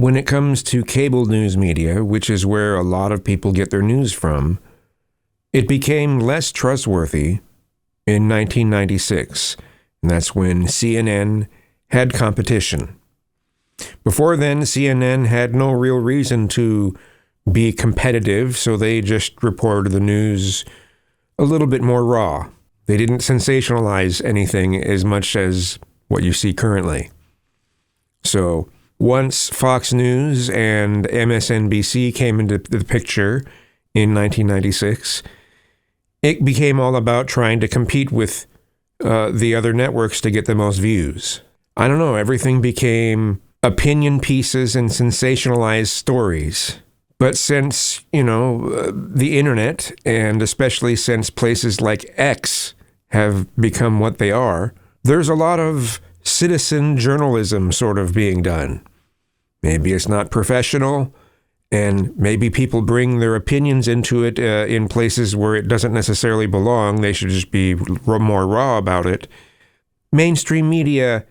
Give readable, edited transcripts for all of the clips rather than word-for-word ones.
when it comes to cable news media, which is where a lot of people get their news from, it became less trustworthy in 1996. And that's when CNN had competition. Before then, CNN had no real reason to be competitive, so they just reported the news a little bit more raw. They didn't sensationalize anything as much as what you see currently. So once Fox News and MSNBC came into the picture in 1996, it became all about trying to compete with the other networks to get the most views. I don't know, everything became opinion pieces and sensationalized stories. But since, the internet, and especially since places like X have become what they are, there's a lot of citizen journalism sort of being done. Maybe it's not professional, and maybe people bring their opinions into it in places where it doesn't necessarily belong. They should just be more raw about it. Mainstream media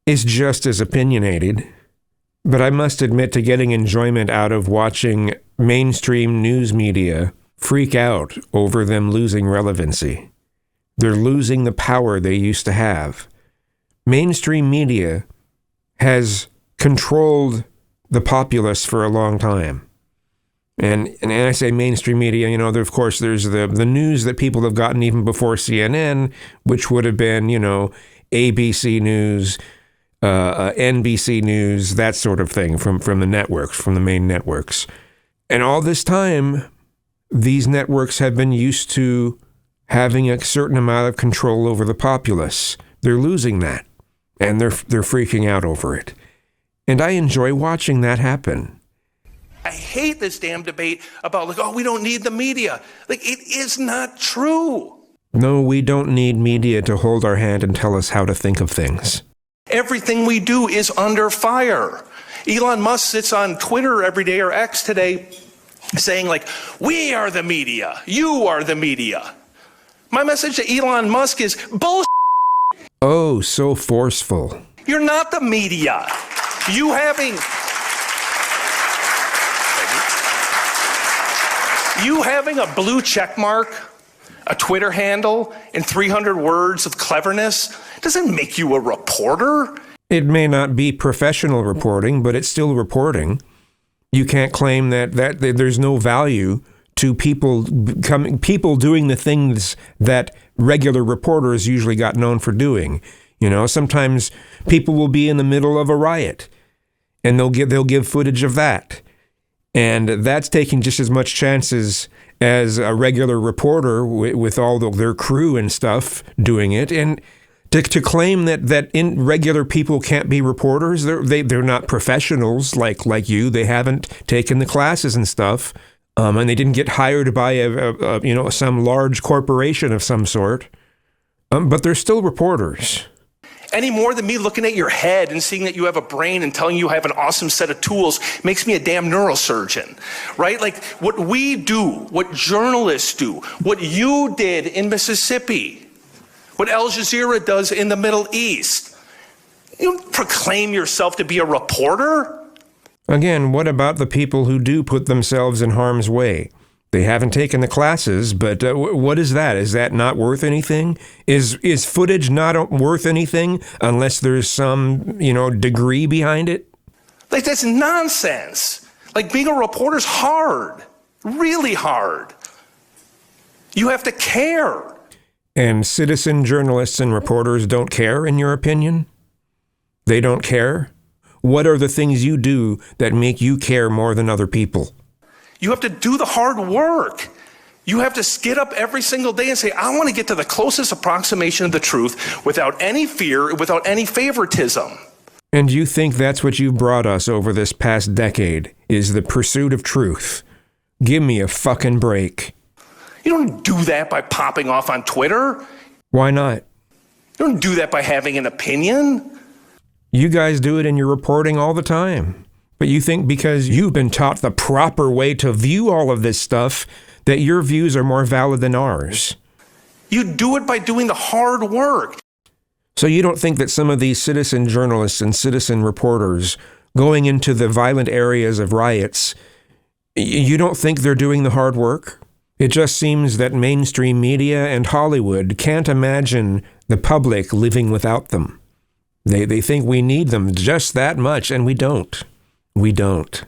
is just as opinionated. But I must admit to getting enjoyment out of watching mainstream news media freak out over them losing relevancy. They're losing the power they used to have. Mainstream media has controlled the populace for a long time. And I say mainstream media, of course, there's the news that people have gotten even before CNN, which would have been, ABC News, NBC News, that sort of thing from the networks, from the main networks. And all this time, these networks have been used to having a certain amount of control over the populace. They're losing that, and they're freaking out over it. And I enjoy watching that happen. I hate this damn debate about we don't need the media. It is not true. No, we don't need media to hold our hand and tell us how to think of things. Everything we do is under fire. Elon Musk sits on Twitter every day, or X today, saying we are the media. You are the media. My message to Elon Musk is bullshit. Oh, so forceful. You're not the media. You having a blue check mark, a Twitter handle, and 300 words of cleverness doesn't make you a reporter. It may not be professional reporting, but it's still reporting. You can't claim that there's no value to people doing the things that regular reporters usually got known for doing. Sometimes people will be in the middle of a riot, and they'll give footage of that. And that's taking just as much chances as a regular reporter with all their crew and stuff doing it. And to claim that regular people can't be reporters, they're not professionals like you. They haven't taken the classes and stuff, and they didn't get hired by some large corporation of some sort. But they're still reporters. Any more than me looking at your head and seeing that you have a brain and telling you have an awesome set of tools makes me a damn neurosurgeon, right? What we do, what journalists do, what you did in Mississippi, what Al Jazeera does in the Middle East. You don't proclaim yourself to be a reporter. Again, what about the people who do put themselves in harm's way? They haven't taken the classes, but what is that? Is that not worth anything? Is footage not worth anything unless there's some, degree behind it? That's nonsense. Being a reporter's hard, really hard. You have to care. And citizen journalists and reporters don't care, in your opinion? They don't care? What are the things you do that make you care more than other people? You have to do the hard work. You have to get up every single day and say, I want to get to the closest approximation of the truth without any fear, without any favoritism. And you think that's what you brought us over this past decade, is the pursuit of truth? Give me a fucking break. You don't do that by popping off on Twitter. Why not? You don't do that by having an opinion. You guys do it in your reporting all the time. But you think because you've been taught the proper way to view all of this stuff, that your views are more valid than ours. You do it by doing the hard work. So you don't think that some of these citizen journalists and citizen reporters going into the violent areas of riots, you don't think they're doing the hard work? It just seems that mainstream media and Hollywood can't imagine the public living without them. They think we need them just that much, and we don't. We don't.